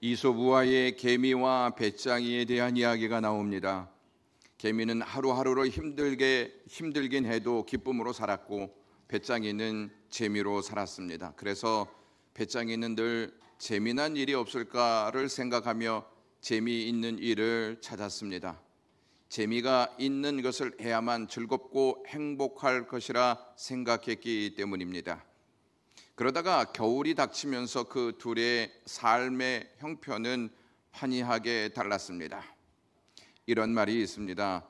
이솝우화의 개미와 배짱이에 대한 이야기가 나옵니다. 개미는 하루하루를 힘들긴 해도 기쁨으로 살았고 배짱이는 재미로 살았습니다. 그래서 배짱이는 늘 재미난 일이 없을까를 생각하며 재미있는 일을 찾았습니다. 재미가 있는 것을 해야만 즐겁고 행복할 것이라 생각했기 때문입니다. 그러다가 겨울이 닥치면서 그 둘의 삶의 형편은 환희하게 달랐습니다. 이런 말이 있습니다.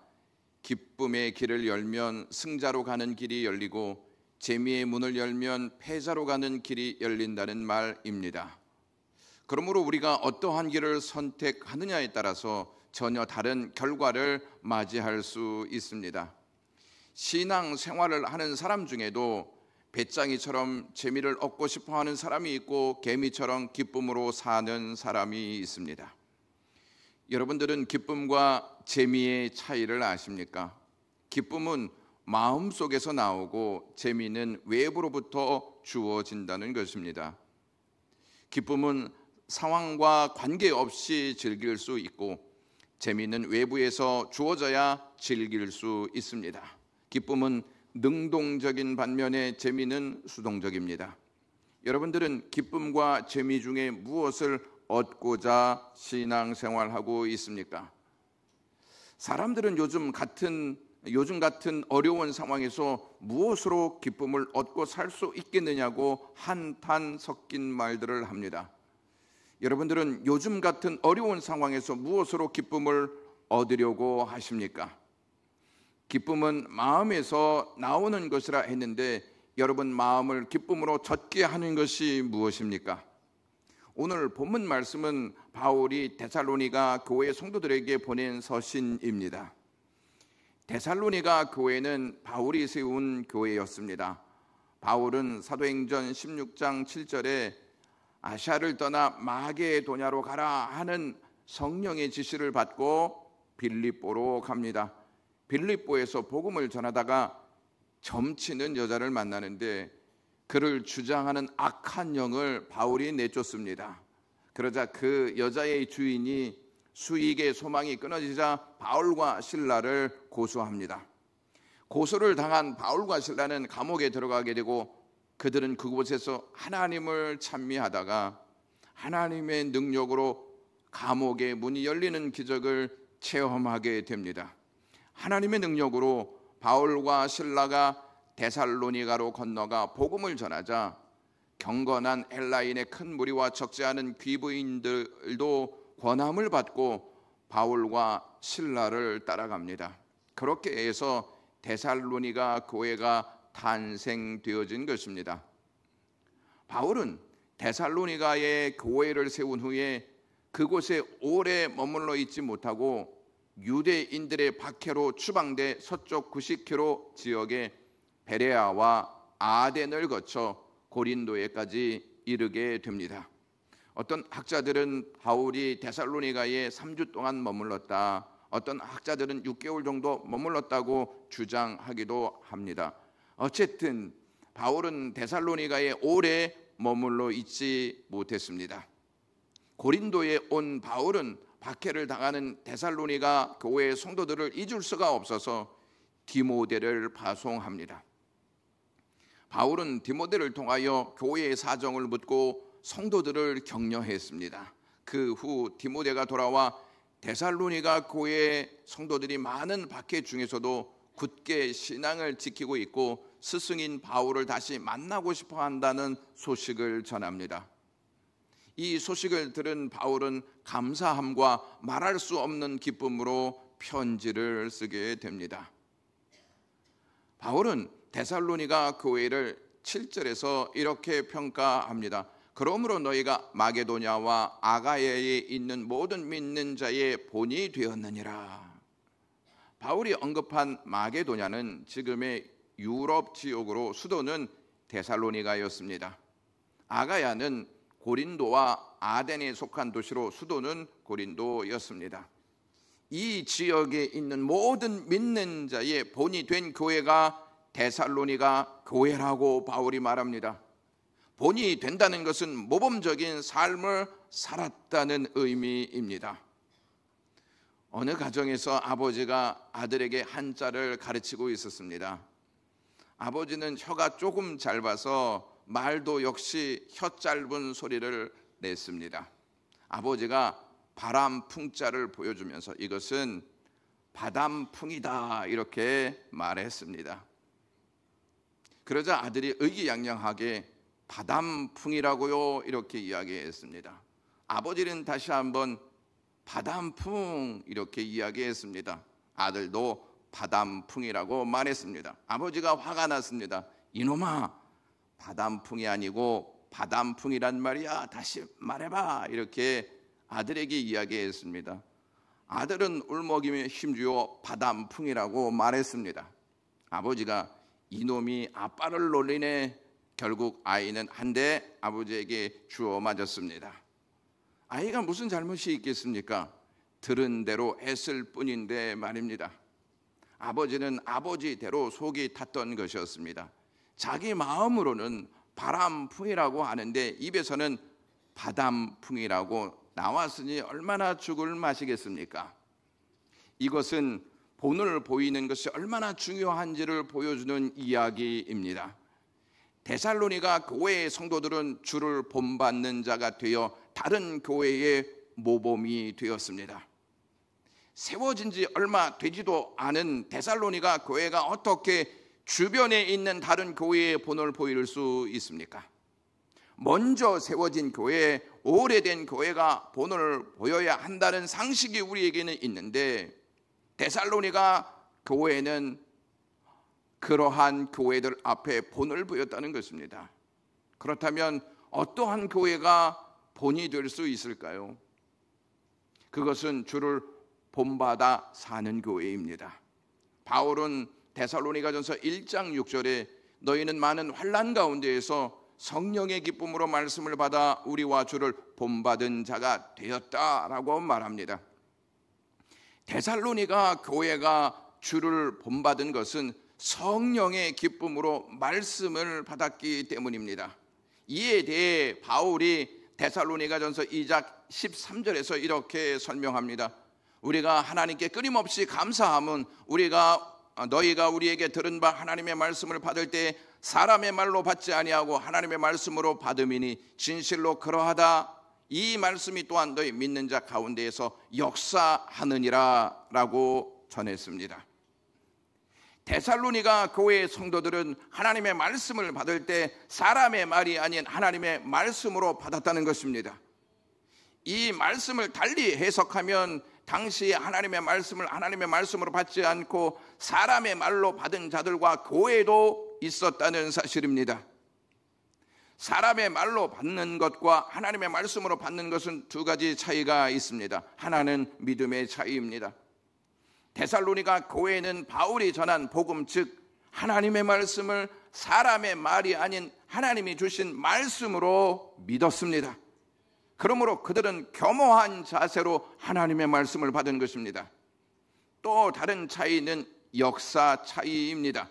기쁨의 길을 열면 승자로 가는 길이 열리고 재미의 문을 열면 패자로 가는 길이 열린다는 말입니다. 그러므로 우리가 어떠한 길을 선택하느냐에 따라서 전혀 다른 결과를 맞이할 수 있습니다. 신앙 생활을 하는 사람 중에도 배짱이처럼 재미를 얻고 싶어 하는 사람이 있고 개미처럼 기쁨으로 사는 사람이 있습니다. 여러분들은 기쁨과 재미의 차이를 아십니까? 기쁨은 마음속에서 나오고 재미는 외부로부터 주어진다는 것입니다. 기쁨은 상황과 관계없이 즐길 수 있고 재미는 외부에서 주어져야 즐길 수 있습니다. 기쁨은 능동적인 반면에 재미는 수동적입니다. 여러분들은 기쁨과 재미 중에 무엇을 얻고자 신앙생활하고 있습니까? 사람들은 요즘 같은 어려운 상황에서 무엇으로 기쁨을 얻고 살 수 있겠느냐고 한탄 섞인 말들을 합니다. 여러분들은 요즘 같은 어려운 상황에서 무엇으로 기쁨을 얻으려고 하십니까? 기쁨은 마음에서 나오는 것이라 했는데 여러분 마음을 기쁨으로 젖게 하는 것이 무엇입니까? 오늘 본문 말씀은 바울이 데살로니가 교회 성도들에게 보낸 서신입니다. 데살로니가 교회는 바울이 세운 교회였습니다. 바울은 사도행전 16장 7절에 아시아를 떠나 마게도냐로 가라 하는 성령의 지시를 받고 빌립보로 갑니다. 빌립보에서 복음을 전하다가 점치는 여자를 만나는데 그를 주장하는 악한 영을 바울이 내쫓습니다. 그러자 그 여자의 주인이 수익의 소망이 끊어지자 바울과 신라를 고소합니다. 고소를 당한 바울과 신라는 감옥에 들어가게 되고 그들은 그곳에서 하나님을 찬미하다가 하나님의 능력으로 감옥의 문이 열리는 기적을 체험하게 됩니다. 하나님의 능력으로 바울과 신라가 데살로니가로 건너가 복음을 전하자 경건한 헬라인의 큰 무리와 적지 않은 귀부인들도 권함을 받고 바울과 신라를 따라갑니다. 그렇게 해서 데살로니가 교회가 탄생되어진 것입니다. 바울은 데살로니가의 교회를 세운 후에 그곳에 오래 머물러 있지 못하고 유대인들의 박해로 추방돼 서쪽 90km 지역의 베레아와 아덴을 거쳐 고린도에까지 이르게 됩니다. 어떤 학자들은 바울이 데살로니가에 3주 동안 머물렀다, 어떤 학자들은 6개월 정도 머물렀다고 주장하기도 합니다. 어쨌든 바울은 데살로니가에 오래 머물러 있지 못했습니다. 고린도에 온 바울은 박해를 당하는 데살로니가 교회의 성도들을 잊을 수가 없어서 디모데를 파송합니다. 바울은 디모데를 통하여 교회의 사정을 묻고 성도들을 격려했습니다. 그 후 디모데가 돌아와 데살로니가 교회의 성도들이 많은 박해 중에서도 굳게 신앙을 지키고 있고 스승인 바울을 다시 만나고 싶어 한다는 소식을 전합니다. 이 소식을 들은 바울은 감사함과 말할 수 없는 기쁨으로 편지를 쓰게 됩니다. 바울은 데살로니가 교회를 7절에서 이렇게 평가합니다. 그러므로 너희가 마게도냐와 아가야에 있는 모든 믿는 자의 본이 되었느니라. 바울이 언급한 마게도냐는 지금의 유럽 지역으로 수도는 데살로니가였습니다. 아가야는 고린도와 아덴에 속한 도시로 수도는 고린도였습니다. 이 지역에 있는 모든 믿는 자의 본이 된 교회가 데살로니가 교회라고 바울이 말합니다. 본이 된다는 것은 모범적인 삶을 살았다는 의미입니다. 어느 가정에서 아버지가 아들에게 한자를 가르치고 있었습니다. 아버지는 혀가 조금 짧아서 말도 역시 혀 짧은 소리를 냈습니다. 아버지가 바람풍자를 보여주면서 이것은 바담풍이다 이렇게 말했습니다. 그러자 아들이 의기양양하게 바담풍이라고요 이렇게 이야기했습니다. 아버지는 다시 한번 바담풍 이렇게 이야기했습니다. 아들도 바담풍이라고 말했습니다. 아버지가 화가 났습니다. 이놈아, 바담풍이 아니고 바담풍이란 말이야, 다시 말해봐 이렇게 아들에게 이야기했습니다. 아들은 울먹이며 힘주어 바담풍이라고 말했습니다. 아버지가 이놈이 아빠를 놀리네. 결국 아이는 한 대 아버지에게 주워 맞았습니다. 아이가 무슨 잘못이 있겠습니까? 들은 대로 했을 뿐인데 말입니다. 아버지는 아버지대로 속이 탔던 것이었습니다. 자기 마음으로는 바람풍이라고 하는데 입에서는 바담풍이라고 나왔으니 얼마나 죽을 맛이겠습니까? 이것은 본을 보이는 것이 얼마나 중요한지를 보여주는 이야기입니다. 데살로니가 교회의 성도들은 주를 본받는 자가 되어 다른 교회의 모범이 되었습니다. 세워진 지 얼마 되지도 않은 데살로니가 교회가 어떻게 주변에 있는 다른 교회의 본을 보일 수 있습니까? 먼저 세워진 교회, 오래된 교회가 본을 보여야 한다는 상식이 우리에게는 있는데 데살로니가 교회는 그러한 교회들 앞에 본을 보였다는 것입니다. 그렇다면 어떠한 교회가 본이 될 수 있을까요? 그것은 주를 본받아 사는 교회입니다. 바울은 데살로니가전서 1장 6절에 너희는 많은 환난 가운데에서 성령의 기쁨으로 말씀을 받아 우리와 주를 본받은 자가 되었다라고 말합니다. 데살로니가 교회가 주를 본받은 것은 성령의 기쁨으로 말씀을 받았기 때문입니다. 이에 대해 바울이 데살로니가전서 2장 13절에서 이렇게 설명합니다. 우리가 하나님께 끊임없이 감사함은 너희가 우리에게 들은 바 하나님의 말씀을 받을 때 사람의 말로 받지 아니하고 하나님의 말씀으로 받음이니 진실로 그러하다. 이 말씀이 또한 너희 믿는 자 가운데에서 역사하느니라 라고 전했습니다. 데살로니가 교회의 성도들은 하나님의 말씀을 받을 때 사람의 말이 아닌 하나님의 말씀으로 받았다는 것입니다. 이 말씀을 달리 해석하면 당시에 하나님의 말씀을 하나님의 말씀으로 받지 않고 사람의 말로 받은 자들과 교회도 있었다는 사실입니다. 사람의 말로 받는 것과 하나님의 말씀으로 받는 것은 두 가지 차이가 있습니다. 하나는 믿음의 차이입니다. 데살로니가 교회는 바울이 전한 복음 즉 하나님의 말씀을 사람의 말이 아닌 하나님이 주신 말씀으로 믿었습니다. 그러므로 그들은 겸허한 자세로 하나님의 말씀을 받은 것입니다. 또 다른 차이는 역사 차이입니다.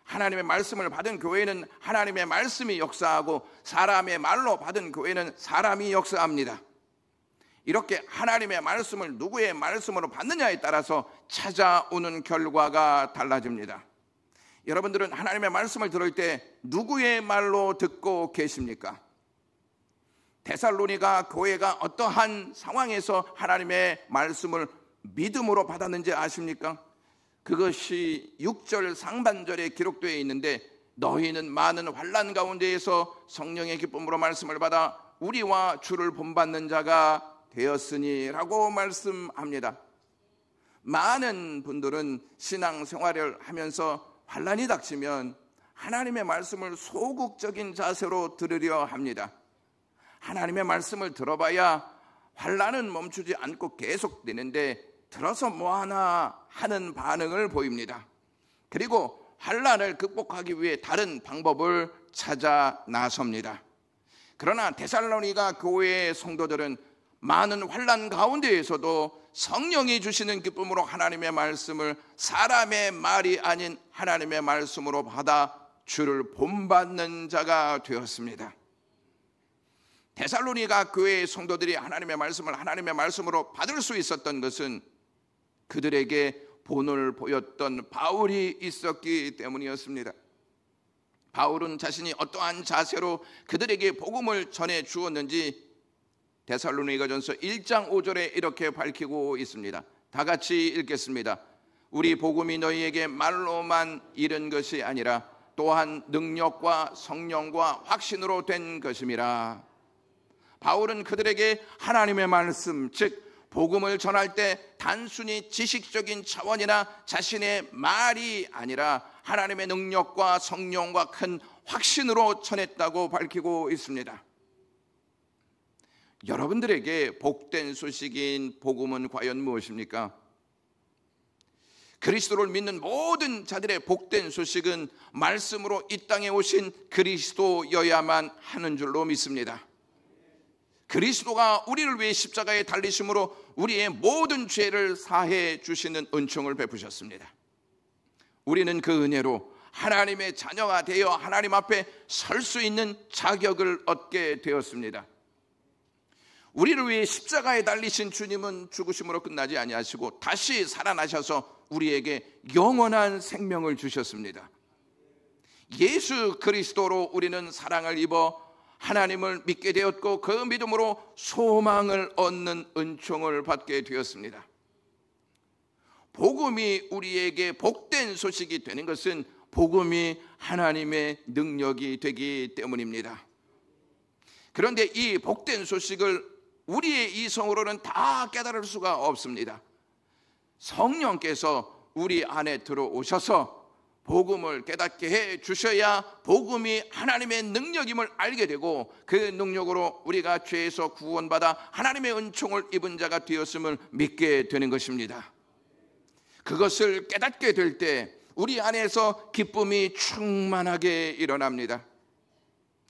하나님의 말씀을 받은 교회는 하나님의 말씀이 역사하고 사람의 말로 받은 교회는 사람이 역사합니다. 이렇게 하나님의 말씀을 누구의 말씀으로 받느냐에 따라서 찾아오는 결과가 달라집니다. 여러분들은 하나님의 말씀을 들을 때 누구의 말로 듣고 계십니까? 데살로니가 교회가 어떠한 상황에서 하나님의 말씀을 믿음으로 받았는지 아십니까? 그것이 6절 상반절에 기록되어 있는데 너희는 많은 환난 가운데에서 성령의 기쁨으로 말씀을 받아 우리와 주를 본받는 자가 되었으니 라고 말씀합니다. 많은 분들은 신앙생활을 하면서 환난이 닥치면 하나님의 말씀을 소극적인 자세로 들으려 합니다. 하나님의 말씀을 들어봐야 환난은 멈추지 않고 계속되는데 들어서 뭐하나 하는 반응을 보입니다. 그리고 환난을 극복하기 위해 다른 방법을 찾아 나섭니다. 그러나 데살로니가 교회의 성도들은 많은 환난 가운데에서도 성령이 주시는 기쁨으로 하나님의 말씀을 사람의 말이 아닌 하나님의 말씀으로 받아 주를 본받는 자가 되었습니다. 데살로니가 교회의 성도들이 하나님의 말씀을 하나님의 말씀으로 받을 수 있었던 것은 그들에게 본을 보였던 바울이 있었기 때문이었습니다. 바울은 자신이 어떠한 자세로 그들에게 복음을 전해 주었는지 데살로니가전서 1장 5절에 이렇게 밝히고 있습니다. 다 같이 읽겠습니다. 우리 복음이 너희에게 말로만 이른 것이 아니라 또한 능력과 성령과 확신으로 된 것임이라. 바울은 그들에게 하나님의 말씀, 즉 복음을 전할 때 단순히 지식적인 차원이나 자신의 말이 아니라 하나님의 능력과 성령과 큰 확신으로 전했다고 밝히고 있습니다. 여러분들에게 복된 소식인 복음은 과연 무엇입니까? 그리스도를 믿는 모든 자들의 복된 소식은 말씀으로 이 땅에 오신 그리스도여야만 하는 줄로 믿습니다. 그리스도가 우리를 위해 십자가에 달리심으로 우리의 모든 죄를 사해 주시는 은총을 베푸셨습니다. 우리는 그 은혜로 하나님의 자녀가 되어 하나님 앞에 설 수 있는 자격을 얻게 되었습니다. 우리를 위해 십자가에 달리신 주님은 죽으심으로 끝나지 아니하시고 다시 살아나셔서 우리에게 영원한 생명을 주셨습니다. 예수 그리스도로 우리는 사랑을 입어 하나님을 믿게 되었고 그 믿음으로 소망을 얻는 은총을 받게 되었습니다. 복음이 우리에게 복된 소식이 되는 것은 복음이 하나님의 능력이 되기 때문입니다. 그런데 이 복된 소식을 우리의 이성으로는 다 깨달을 수가 없습니다. 성령께서 우리 안에 들어오셔서 복음을 깨닫게 해 주셔야 복음이 하나님의 능력임을 알게 되고 그 능력으로 우리가 죄에서 구원받아 하나님의 은총을 입은 자가 되었음을 믿게 되는 것입니다. 그것을 깨닫게 될 때 우리 안에서 기쁨이 충만하게 일어납니다.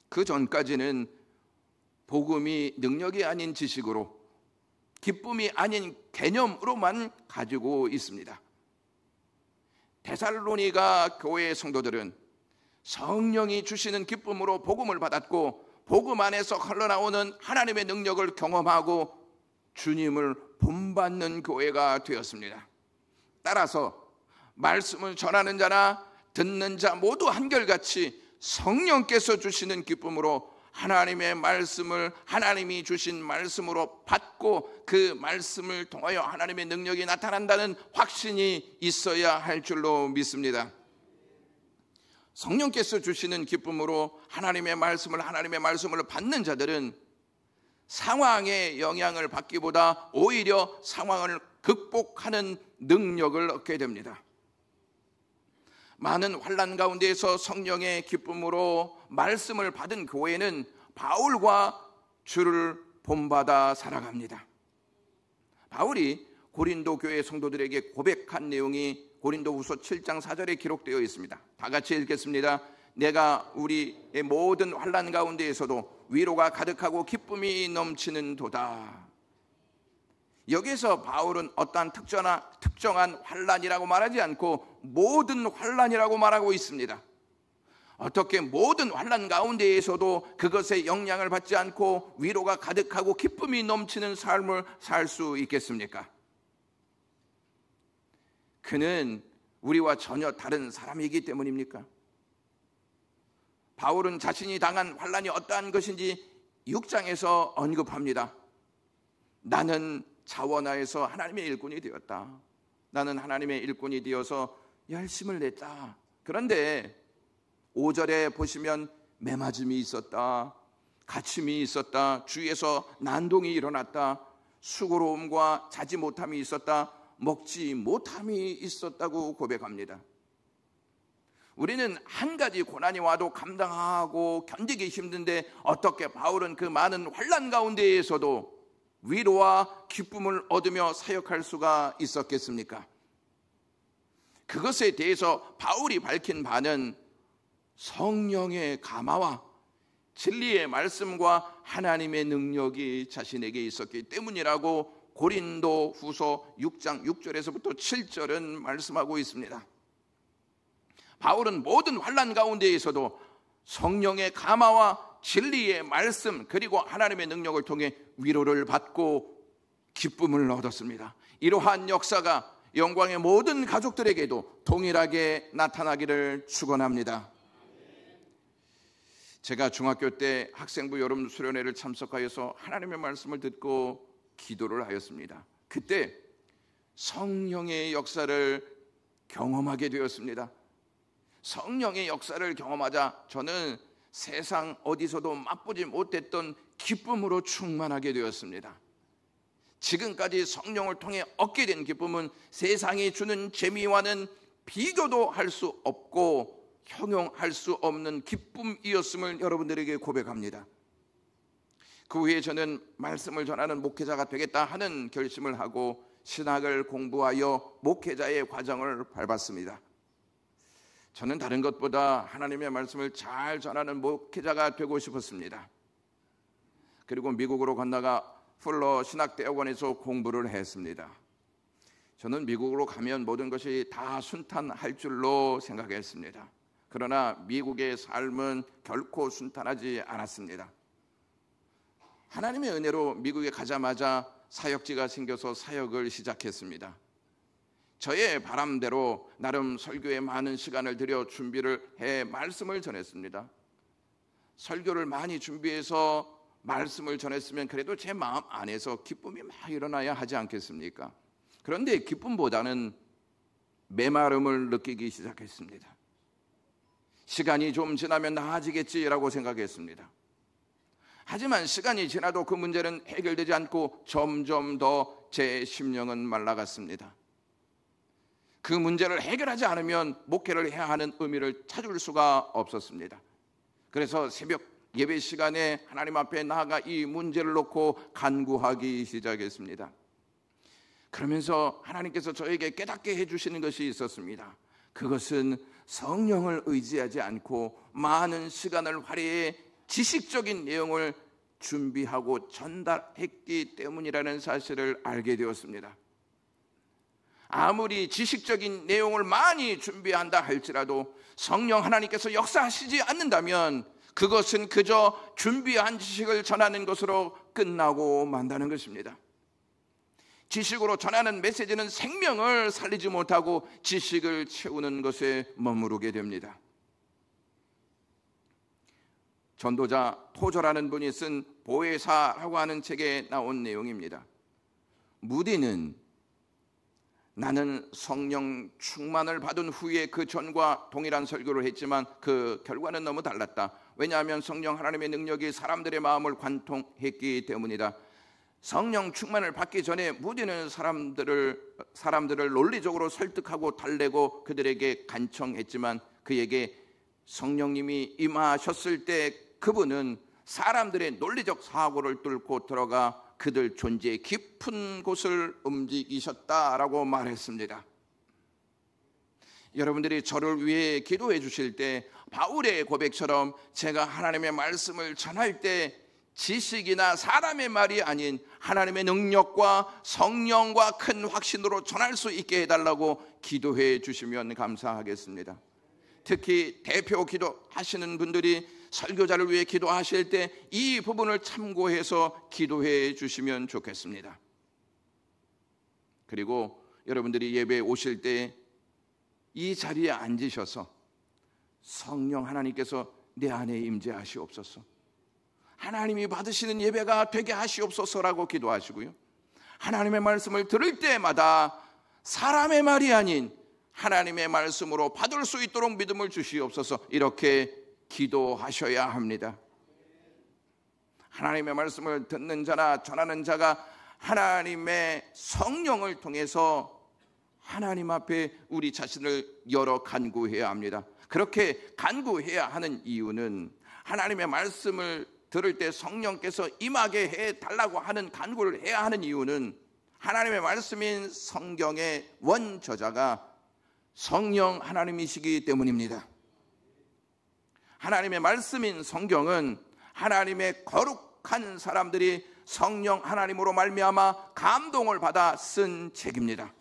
그 전까지는 복음이 능력이 아닌 지식으로 기쁨이 아닌 개념으로만 가지고 있습니다. 데살로니가 교회의 성도들은 성령이 주시는 기쁨으로 복음을 받았고 복음 안에서 흘러나오는 하나님의 능력을 경험하고 주님을 본받는 교회가 되었습니다. 따라서 말씀을 전하는 자나 듣는 자 모두 한결같이 성령께서 주시는 기쁨으로 하나님의 말씀을 하나님이 주신 말씀으로 받고 그 말씀을 통하여 하나님의 능력이 나타난다는 확신이 있어야 할 줄로 믿습니다. 성령께서 주시는 기쁨으로 하나님의 말씀을 받는 자들은 상황의 영향을 받기보다 오히려 상황을 극복하는 능력을 얻게 됩니다. 많은 환난 가운데에서 성령의 기쁨으로 말씀을 받은 교회는 바울과 주를 본받아 살아갑니다. 바울이 고린도 교회 성도들에게 고백한 내용이 고린도후서 7장 4절에 기록되어 있습니다. 다 같이 읽겠습니다. 내가 우리의 모든 환난 가운데에서도 위로가 가득하고 기쁨이 넘치는 도다. 여기서 바울은 어떠한 특정한 환난이라고 말하지 않고 모든 환난이라고 말하고 있습니다. 어떻게 모든 환난 가운데에서도 그것에 영향을 받지 않고 위로가 가득하고 기쁨이 넘치는 삶을 살 수 있겠습니까? 그는 우리와 전혀 다른 사람이기 때문입니까? 바울은 자신이 당한 환난이 어떠한 것인지 6장에서 언급합니다. 나는 자원하에서 하나님의 일꾼이 되었다. 나는 하나님의 일꾼이 되어서 열심을 냈다. 그런데 5절에 보시면 매맞음이 있었다. 갇힘이 있었다. 주위에서 난동이 일어났다. 수고로움과 자지 못함이 있었다. 먹지 못함이 있었다고 고백합니다. 우리는 한 가지 고난이 와도 감당하고 견디기 힘든데 어떻게 바울은 그 많은 환난 가운데에서도 위로와 기쁨을 얻으며 사역할 수가 있었겠습니까? 그것에 대해서 바울이 밝힌 바는 성령의 감화와 진리의 말씀과 하나님의 능력이 자신에게 있었기 때문이라고 고린도 후서 6장 6절에서부터 7절은 말씀하고 있습니다. 바울은 모든 환난 가운데에서도 성령의 감화와 진리의 말씀 그리고 하나님의 능력을 통해 위로를 받고 기쁨을 얻었습니다. 이러한 역사가 영광의 모든 가족들에게도 동일하게 나타나기를 축원합니다. 제가 중학교 때 학생부 여름 수련회를 참석하여서 하나님의 말씀을 듣고 기도를 하였습니다. 그때 성령의 역사를 경험하게 되었습니다. 성령의 역사를 경험하자 저는 세상 어디서도 맛보지 못했던 기쁨으로 충만하게 되었습니다. 지금까지 성령을 통해 얻게 된 기쁨은 세상이 주는 재미와는 비교도 할 수 없고 형용할 수 없는 기쁨이었음을 여러분들에게 고백합니다. 그 후에 저는 말씀을 전하는 목회자가 되겠다 하는 결심을 하고 신학을 공부하여 목회자의 과정을 밟았습니다. 저는 다른 것보다 하나님의 말씀을 잘 전하는 목회자가 되고 싶었습니다. 그리고 미국으로 건너가 풀러 신학대학원에서 공부를 했습니다. 저는 미국으로 가면 모든 것이 다 순탄할 줄로 생각했습니다. 그러나 미국의 삶은 결코 순탄하지 않았습니다. 하나님의 은혜로 미국에 가자마자 사역지가 생겨서 사역을 시작했습니다. 저의 바람대로 나름 설교에 많은 시간을 들여 준비를 해 말씀을 전했습니다. 설교를 많이 준비해서 말씀을 전했으면 그래도 제 마음 안에서 기쁨이 막 일어나야 하지 않겠습니까? 그런데 기쁨보다는 메마름을 느끼기 시작했습니다. 시간이 좀 지나면 나아지겠지라고 생각했습니다. 하지만 시간이 지나도 그 문제는 해결되지 않고 점점 더 제 심령은 말라갔습니다. 그 문제를 해결하지 않으면 목회를 해야 하는 의미를 찾을 수가 없었습니다. 그래서 새벽 예배 시간에 하나님 앞에 나아가 이 문제를 놓고 간구하기 시작했습니다. 그러면서 하나님께서 저에게 깨닫게 해주시는 것이 있었습니다. 그것은 성령을 의지하지 않고 많은 시간을 할애해 지식적인 내용을 준비하고 전달했기 때문이라는 사실을 알게 되었습니다. 아무리 지식적인 내용을 많이 준비한다 할지라도 성령 하나님께서 역사하시지 않는다면 그것은 그저 준비한 지식을 전하는 것으로 끝나고 만다는 것입니다. 지식으로 전하는 메시지는 생명을 살리지 못하고 지식을 채우는 것에 머무르게 됩니다. 전도자 토저라는 분이 쓴 보혜사라고 하는 책에 나온 내용입니다. 무디는 나는 성령 충만을 받은 후에 그 전과 동일한 설교를 했지만 그 결과는 너무 달랐다. 왜냐하면 성령 하나님의 능력이 사람들의 마음을 관통했기 때문이다. 성령 충만을 받기 전에 무디는 사람들을 논리적으로 설득하고 달래고 그들에게 간청했지만 그에게 성령님이 임하셨을 때 그분은 사람들의 논리적 사고를 뚫고 들어가 그들 존재의 깊은 곳을 움직이셨다라고 말했습니다. 여러분들이 저를 위해 기도해 주실 때 바울의 고백처럼 제가 하나님의 말씀을 전할 때 지식이나 사람의 말이 아닌 하나님의 능력과 성령과 큰 확신으로 전할 수 있게 해달라고 기도해 주시면 감사하겠습니다. 특히 대표 기도하시는 분들이 설교자를 위해 기도하실 때 이 부분을 참고해서 기도해 주시면 좋겠습니다. 그리고 여러분들이 예배에 오실 때 이 자리에 앉으셔서 성령 하나님께서 내 안에 임재하시옵소서, 하나님이 받으시는 예배가 되게 하시옵소서라고 기도하시고요, 하나님의 말씀을 들을 때마다 사람의 말이 아닌 하나님의 말씀으로 받을 수 있도록 믿음을 주시옵소서, 이렇게 기도하셔야 합니다. 하나님의 말씀을 듣는 자나 전하는 자가 하나님의 성령을 통해서 하나님 앞에 우리 자신을 열어 간구해야 합니다. 그렇게 간구해야 하는 이유는 하나님의 말씀을 들을 때 성령께서 임하게 해달라고 하는 간구를 해야 하는 이유는 하나님의 말씀인 성경의 원저자가 성령 하나님이시기 때문입니다. 하나님의 말씀인 성경은 하나님의 거룩한 사람들이 성령 하나님으로 말미암아 감동을 받아 쓴 책입니다.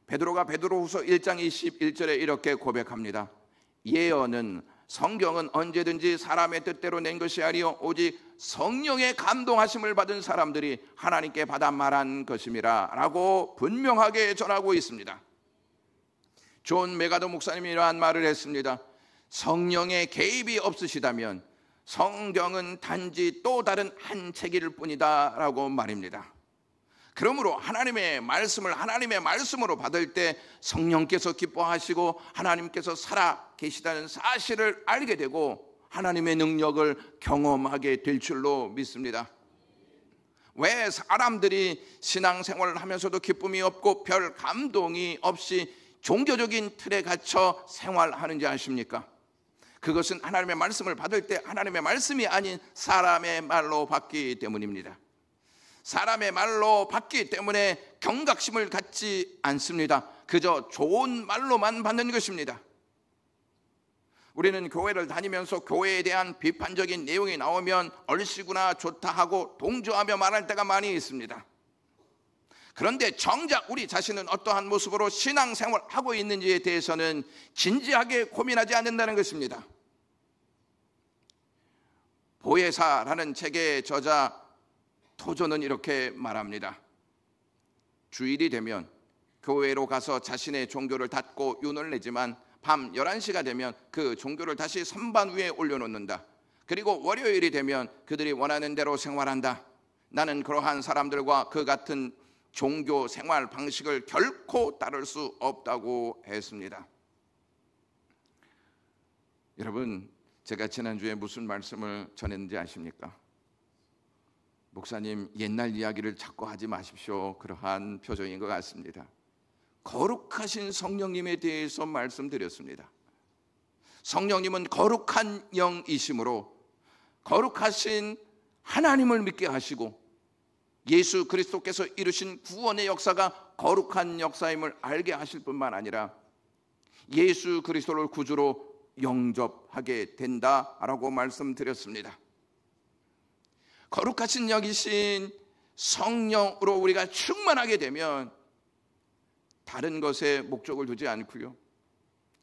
베드로가 베드로후서 1장 21절에 이렇게 고백합니다. 예언은 성경은 언제든지 사람의 뜻대로 낸 것이 아니요 오직 성령의 감동하심을 받은 사람들이 하나님께 받아 말한 것임이라 라고 분명하게 전하고 있습니다. 존 메가더 목사님이 이러한 말을 했습니다. 성령의 개입이 없으시다면 성경은 단지 또 다른 한 책일 뿐이다 라고 말입니다. 그러므로 하나님의 말씀으로 받을 때 성령께서 기뻐하시고 하나님께서 살아 계시다는 사실을 알게 되고 하나님의 능력을 경험하게 될 줄로 믿습니다. 왜 사람들이 신앙생활을 하면서도 기쁨이 없고 별 감동이 없이 종교적인 틀에 갇혀 생활하는지 아십니까? 그것은 하나님의 말씀을 받을 때 하나님의 말씀이 아닌 사람의 말로 받기 때문입니다. 사람의 말로 받기 때문에 경각심을 갖지 않습니다. 그저 좋은 말로만 받는 것입니다. 우리는 교회를 다니면서 교회에 대한 비판적인 내용이 나오면 얼씨구나 좋다 하고 동조하며 말할 때가 많이 있습니다. 그런데 정작 우리 자신은 어떠한 모습으로 신앙생활하고 있는지에 대해서는 진지하게 고민하지 않는다는 것입니다. 보혜사라는 책의 저자 토조는 이렇게 말합니다. 주일이 되면 교회로 가서 자신의 종교를 닫고 윤을 내지만 밤 11시가 되면 그 종교를 다시 선반 위에 올려놓는다. 그리고 월요일이 되면 그들이 원하는 대로 생활한다. 나는 그러한 사람들과 그 같은 종교 생활 방식을 결코 따를 수 없다고 했습니다. 여러분, 제가 지난주에 무슨 말씀을 전했는지 아십니까? 목사님, 옛날 이야기를 자꾸 하지 마십시오. 그러한 표정인 것 같습니다. 거룩하신 성령님에 대해서 말씀드렸습니다. 성령님은 거룩한 영이시므로 거룩하신 하나님을 믿게 하시고 예수 그리스도께서 이루신 구원의 역사가 거룩한 역사임을 알게 하실 뿐만 아니라 예수 그리스도를 구주로 영접하게 된다라고 말씀드렸습니다. 거룩하신 영이신 성령으로 우리가 충만하게 되면 다른 것에 목적을 두지 않고요,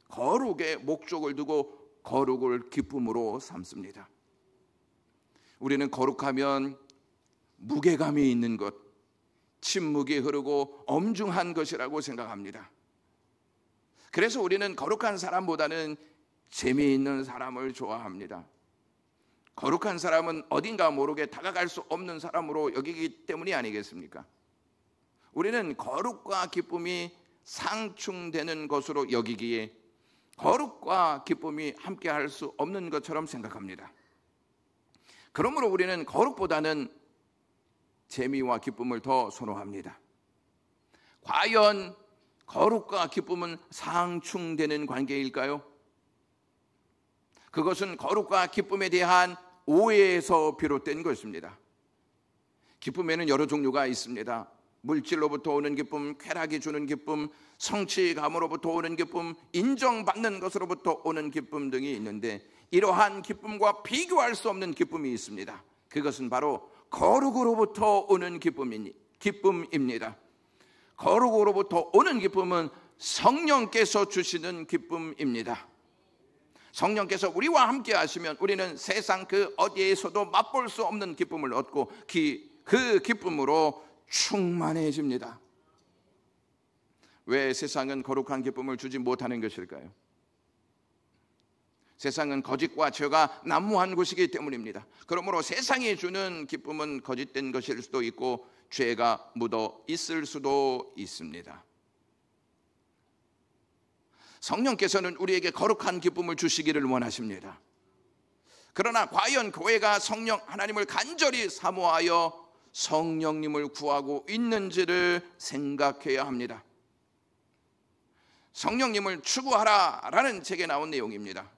거룩에 목적을 두고 거룩을 기쁨으로 삼습니다. 우리는 거룩하면 무게감이 있는 것, 침묵이 흐르고 엄중한 것이라고 생각합니다. 그래서 우리는 거룩한 사람보다는 재미있는 사람을 좋아합니다. 거룩한 사람은 어딘가 모르게 다가갈 수 없는 사람으로 여기기 때문이 아니겠습니까? 우리는 거룩과 기쁨이 상충되는 것으로 여기기에 거룩과 기쁨이 함께할 수 없는 것처럼 생각합니다. 그러므로 우리는 거룩보다는 재미와 기쁨을 더 선호합니다. 과연 거룩과 기쁨은 상충되는 관계일까요? 그것은 거룩과 기쁨에 대한 오해에서 비롯된 것입니다. 기쁨에는 여러 종류가 있습니다. 물질로부터 오는 기쁨, 쾌락이 주는 기쁨, 성취감으로부터 오는 기쁨, 인정받는 것으로부터 오는 기쁨 등이 있는데 이러한 기쁨과 비교할 수 없는 기쁨이 있습니다. 그것은 바로 거룩으로부터 오는 기쁨입니다. 거룩으로부터 오는 기쁨은 성령께서 주시는 기쁨입니다. 성령께서 우리와 함께 하시면 우리는 세상 그 어디에서도 맛볼 수 없는 기쁨을 얻고 그 기쁨으로 충만해집니다. 왜 세상은 거룩한 기쁨을 주지 못하는 것일까요? 세상은 거짓과 죄가 난무한 곳이기 때문입니다. 그러므로 세상이 주는 기쁨은 거짓된 것일 수도 있고 죄가 묻어 있을 수도 있습니다. 성령께서는 우리에게 거룩한 기쁨을 주시기를 원하십니다. 그러나 과연 교회가 성령 하나님을 간절히 사모하여 성령님을 구하고 있는지를 생각해야 합니다. 성령님을 추구하라라는 책에 나온 내용입니다.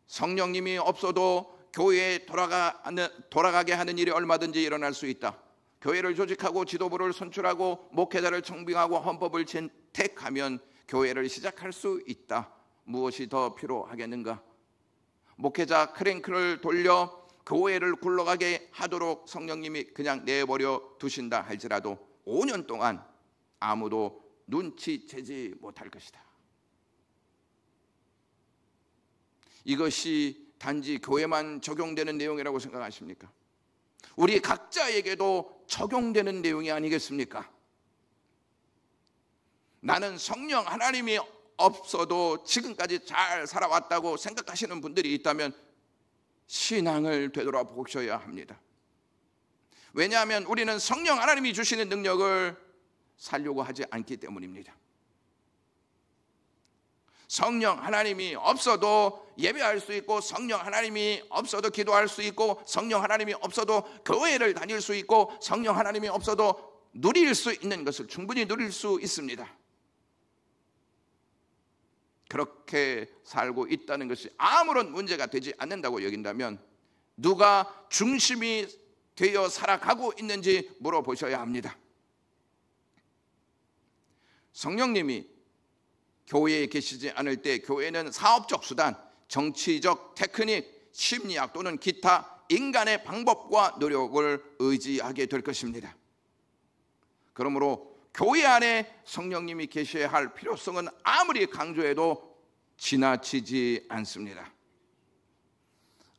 성령님이 없어도 교회에 돌아가게 하는 일이 얼마든지 일어날 수 있다. 교회를 조직하고 지도부를 선출하고 목회자를 청빙하고 헌법을 채택하면 교회를 시작할 수 있다. 무엇이 더 필요하겠는가? 목회자 크랭크를 돌려 교회를 굴러가게 하도록 성령님이 그냥 내버려 두신다 할지라도 5년 동안 아무도 눈치채지 못할 것이다. 이것이 단지 교회만 적용되는 내용이라고 생각하십니까? 우리 각자에게도 적용되는 내용이 아니겠습니까? 나는 성령 하나님이 없어도 지금까지 잘 살아왔다고 생각하시는 분들이 있다면 신앙을 되돌아보셔야 합니다. 왜냐하면 우리는 성령 하나님이 주시는 능력을 살려고 하지 않기 때문입니다. 성령 하나님이 없어도 예배할 수 있고, 성령 하나님이 없어도 기도할 수 있고, 성령 하나님이 없어도 교회를 다닐 수 있고, 성령 하나님이 없어도 누릴 수 있는 것을 충분히 누릴 수 있습니다. 그렇게 살고 있다는 것이 아무런 문제가 되지 않는다고 여긴다면 누가 중심이 되어 살아가고 있는지 물어보셔야 합니다. 성령님이 교회에 계시지 않을 때 교회는 사업적 수단, 정치적 테크닉, 심리학 또는 기타 인간의 방법과 노력을 의지하게 될 것입니다. 그러므로 교회 안에 성령님이 계셔야 할 필요성은 아무리 강조해도 지나치지 않습니다.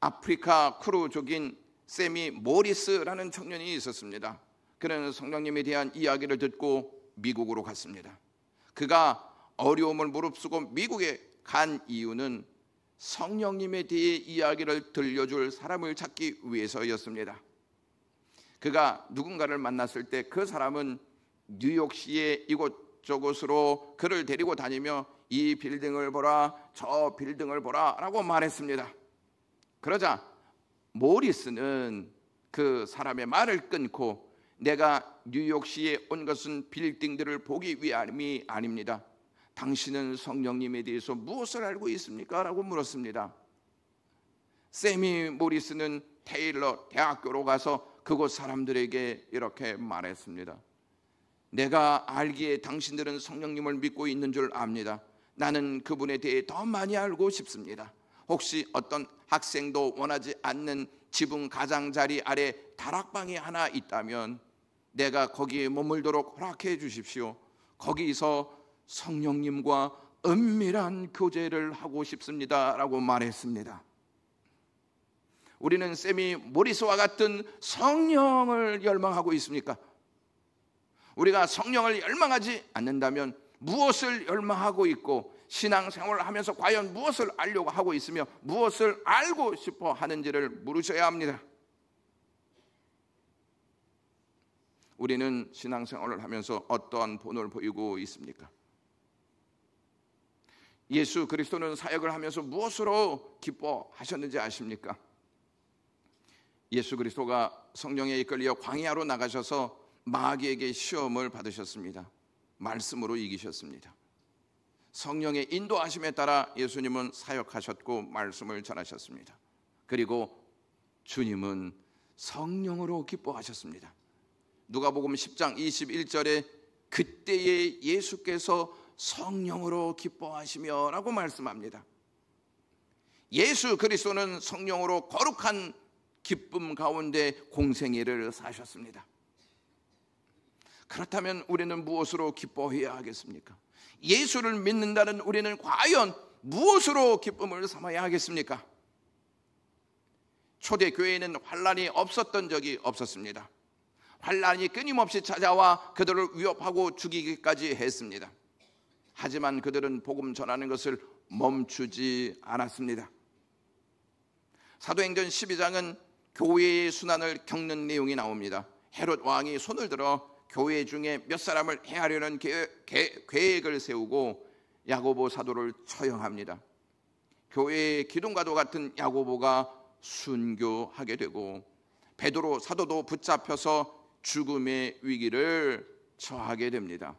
아프리카 크루족인 세미 모리스라는 청년이 있었습니다. 그는 성령님에 대한 이야기를 듣고 미국으로 갔습니다. 그가 어려움을 무릅쓰고 미국에 간 이유는 성령님에 대해 이야기를 들려줄 사람을 찾기 위해서였습니다. 그가 누군가를 만났을 때 그 사람은 뉴욕시의 이곳저곳으로 그를 데리고 다니며 이 빌딩을 보라, 저 빌딩을 보라 라고 말했습니다. 그러자 모리스는 그 사람의 말을 끊고 내가 뉴욕시에 온 것은 빌딩들을 보기 위함이 아닙니다. 당신은 성령님에 대해서 무엇을 알고 있습니까? 라고 물었습니다. 세미 모리스는 테일러 대학교로 가서 그곳 사람들에게 이렇게 말했습니다. 내가 알기에 당신들은 성령님을 믿고 있는 줄 압니다. 나는 그분에 대해 더 많이 알고 싶습니다. 혹시 어떤 학생도 원하지 않는 지붕 가장자리 아래 다락방이 하나 있다면 내가 거기에 머물도록 허락해 주십시오. 거기서 성령님과 은밀한 교제를 하고 싶습니다 라고 말했습니다. 우리는 세미 모리스와 같은 성령을 열망하고 있습니까? 우리가 성령을 열망하지 않는다면 무엇을 열망하고 있고 신앙생활을 하면서 과연 무엇을 알려고 하고 있으며 무엇을 알고 싶어 하는지를 물으셔야 합니다. 우리는 신앙생활을 하면서 어떠한 본을 보이고 있습니까? 예수 그리스도는 사역을 하면서 무엇으로 기뻐하셨는지 아십니까? 예수 그리스도가 성령에 이끌려 광야로 나가셔서 마귀에게 시험을 받으셨습니다. 말씀으로 이기셨습니다. 성령의 인도하심에 따라 예수님은 사역하셨고 말씀을 전하셨습니다. 그리고 주님은 성령으로 기뻐하셨습니다. 누가복음 10장 21절에 그때에 예수께서 성령으로 기뻐하시며 라고 말씀합니다. 예수 그리스도는 성령으로 거룩한 기쁨 가운데 공생애를 사셨습니다. 그렇다면 우리는 무엇으로 기뻐해야 하겠습니까? 예수를 믿는다는 우리는 과연 무엇으로 기쁨을 삼아야 하겠습니까? 초대교회에는 환란이 없었던 적이 없었습니다. 환란이 끊임없이 찾아와 그들을 위협하고 죽이기까지 했습니다. 하지만 그들은 복음 전하는 것을 멈추지 않았습니다. 사도행전 12장은 교회의 순환을 겪는 내용이 나옵니다. 헤롯 왕이 손을 들어 교회 중에 몇 사람을 해하려는 계획을 세우고 야고보 사도를 처형합니다. 교회의 기둥과도 같은 야고보가 순교하게 되고 베드로 사도도 붙잡혀서 죽음의 위기를 처하게 됩니다.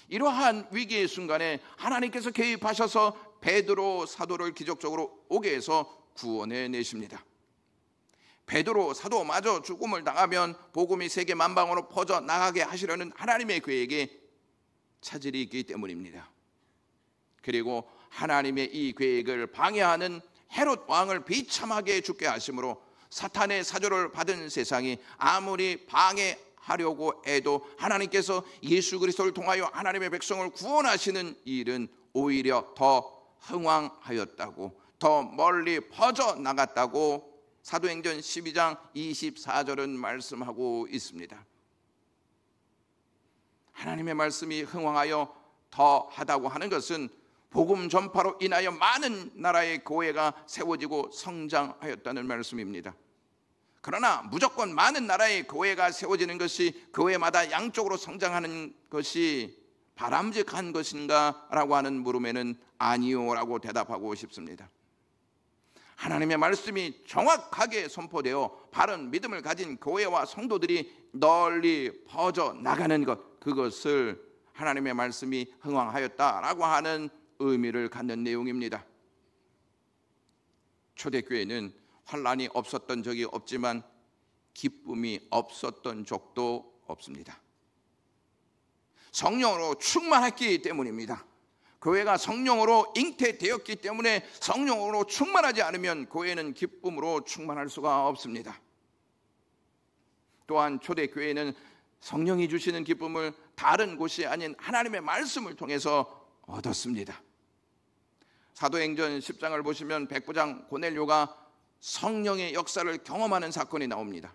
이러한 위기의 순간에 하나님께서 개입하셔서 베드로 사도를 기적적으로 오게 해서 구원해 내십니다. 베드로 사도마저 죽음을 당하면 복음이 세계 만방으로 퍼져 나가게 하시려는 하나님의 계획에 차질이 있기 때문입니다. 그리고 하나님의 이 계획을 방해하는 헤롯 왕을 비참하게 죽게 하심으로 사탄의 사조를 받은 세상이 아무리 방해하려 하려고 해도 하나님께서 예수 그리스도를 통하여 하나님의 백성을 구원하시는 일은 오히려 더 흥왕하였다고, 더 멀리 퍼져나갔다고 사도행전 12장 24절은 말씀하고 있습니다. 하나님의 말씀이 흥왕하여 더하다고 하는 것은 복음 전파로 인하여 많은 나라의 교회가 세워지고 성장하였다는 말씀입니다. 그러나 무조건 많은 나라의 교회가 세워지는 것이 교회마다 양쪽으로 성장하는 것이 바람직한 것인가 라고 하는 물음에는 아니요 라고 대답하고 싶습니다. 하나님의 말씀이 정확하게 선포되어 바른 믿음을 가진 교회와 성도들이 널리 퍼져나가는 것, 그것을 하나님의 말씀이 흥왕하였다라고 하는 의미를 갖는 내용입니다. 초대교회는 환난이 없었던 적이 없지만 기쁨이 없었던 적도 없습니다. 성령으로 충만했기 때문입니다. 교회가 성령으로 잉태되었기 때문에 성령으로 충만하지 않으면 교회는 기쁨으로 충만할 수가 없습니다. 또한 초대교회는 성령이 주시는 기쁨을 다른 곳이 아닌 하나님의 말씀을 통해서 얻었습니다. 사도행전 10장을 보시면 백부장 고넬료가 성령의 역사를 경험하는 사건이 나옵니다.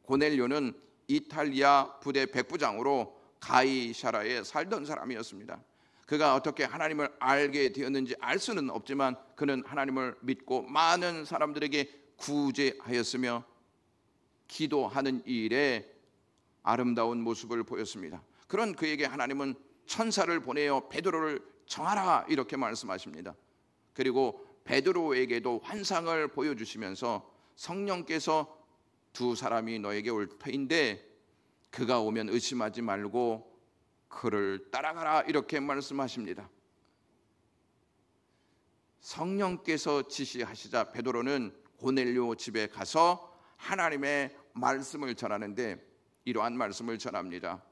고넬료는 이탈리아 부대 백부장으로 가이사라에 살던 사람이었습니다. 그가 어떻게 하나님을 알게 되었는지 알 수는 없지만 그는 하나님을 믿고 많은 사람들에게 구제하였으며 기도하는 일에 아름다운 모습을 보였습니다. 그런 그에게 하나님은 천사를 보내어 베드로를 정하라 이렇게 말씀하십니다. 그리고 베드로에게도 환상을 보여주시면서 성령께서 두 사람이 너에게 올 터인데 그가 오면 의심하지 말고 그를 따라가라 이렇게 말씀하십니다. 성령께서 지시하시자 베드로는 고넬료 집에 가서 하나님의 말씀을 전하는데 이러한 말씀을 전합니다.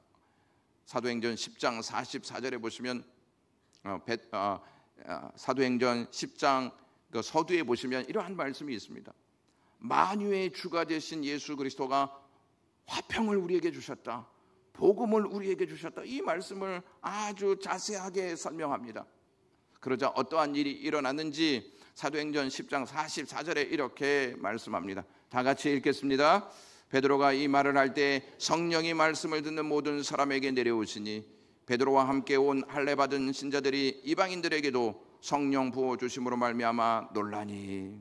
사도행전 10장 44절에 보시면 사도행전 10장 그 서두에 보시면 이러한 말씀이 있습니다. 만유의 주가 되신 예수 그리스도가 화평을 우리에게 주셨다, 복음을 우리에게 주셨다, 이 말씀을 아주 자세하게 설명합니다. 그러자 어떠한 일이 일어났는지 사도행전 10장 44절에 이렇게 말씀합니다. 다 같이 읽겠습니다. 베드로가 이 말을 할 때 성령이 말씀을 듣는 모든 사람에게 내려오시니 베드로와 함께 온 할례 받은 신자들이 이방인들에게도 성령 부어 주심으로 말미암아 놀라니,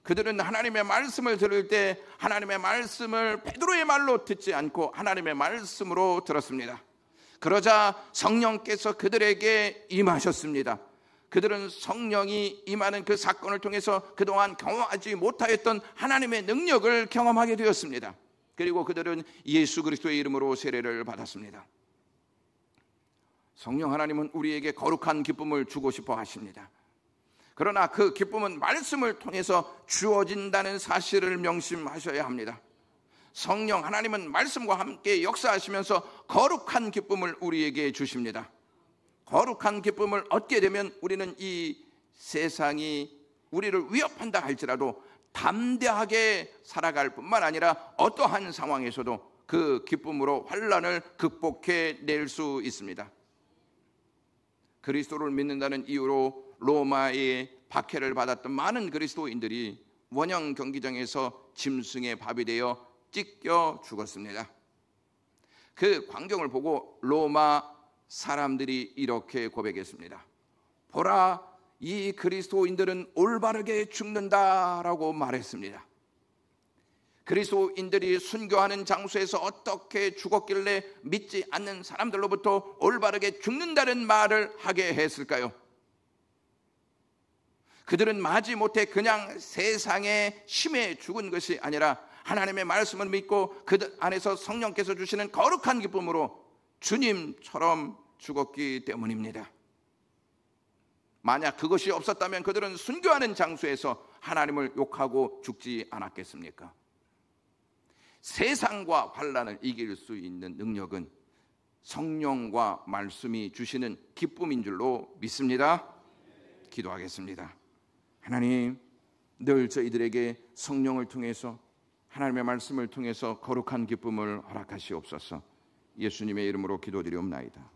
그들은 하나님의 말씀을 들을 때 하나님의 말씀을 베드로의 말로 듣지 않고 하나님의 말씀으로 들었습니다. 그러자 성령께서 그들에게 임하셨습니다. 그들은 성령이 임하는 그 사건을 통해서 그동안 경험하지 못하였던 하나님의 능력을 경험하게 되었습니다. 그리고 그들은 예수 그리스도의 이름으로 세례를 받았습니다. 성령 하나님은 우리에게 거룩한 기쁨을 주고 싶어 하십니다. 그러나 그 기쁨은 말씀을 통해서 주어진다는 사실을 명심하셔야 합니다. 성령 하나님은 말씀과 함께 역사하시면서 거룩한 기쁨을 우리에게 주십니다. 거룩한 기쁨을 얻게 되면 우리는 이 세상이 우리를 위협한다 할지라도 담대하게 살아갈 뿐만 아니라 어떠한 상황에서도 그 기쁨으로 환난을 극복해 낼 수 있습니다. 그리스도를 믿는다는 이유로 로마의 박해를 받았던 많은 그리스도인들이 원형 경기장에서 짐승의 밥이 되어 찢겨 죽었습니다. 그 광경을 보고 로마 사람들이 이렇게 고백했습니다. 보라, 이 그리스도인들은 올바르게 죽는다라고 말했습니다. 그리스도인들이 순교하는 장소에서 어떻게 죽었길래 믿지 않는 사람들로부터 올바르게 죽는다는 말을 하게 했을까요? 그들은 마지못해 그냥 세상의 힘에 죽은 것이 아니라 하나님의 말씀을 믿고 그들 안에서 성령께서 주시는 거룩한 기쁨으로 주님처럼 죽었기 때문입니다. 만약 그것이 없었다면 그들은 순교하는 장소에서 하나님을 욕하고 죽지 않았겠습니까? 세상과 환난을 이길 수 있는 능력은 성령과 말씀이 주시는 기쁨인 줄로 믿습니다. 기도하겠습니다. 하나님, 늘 저희들에게 성령을 통해서 하나님의 말씀을 통해서 거룩한 기쁨을 허락하시옵소서. 예수님의 이름으로 기도드리옵나이다.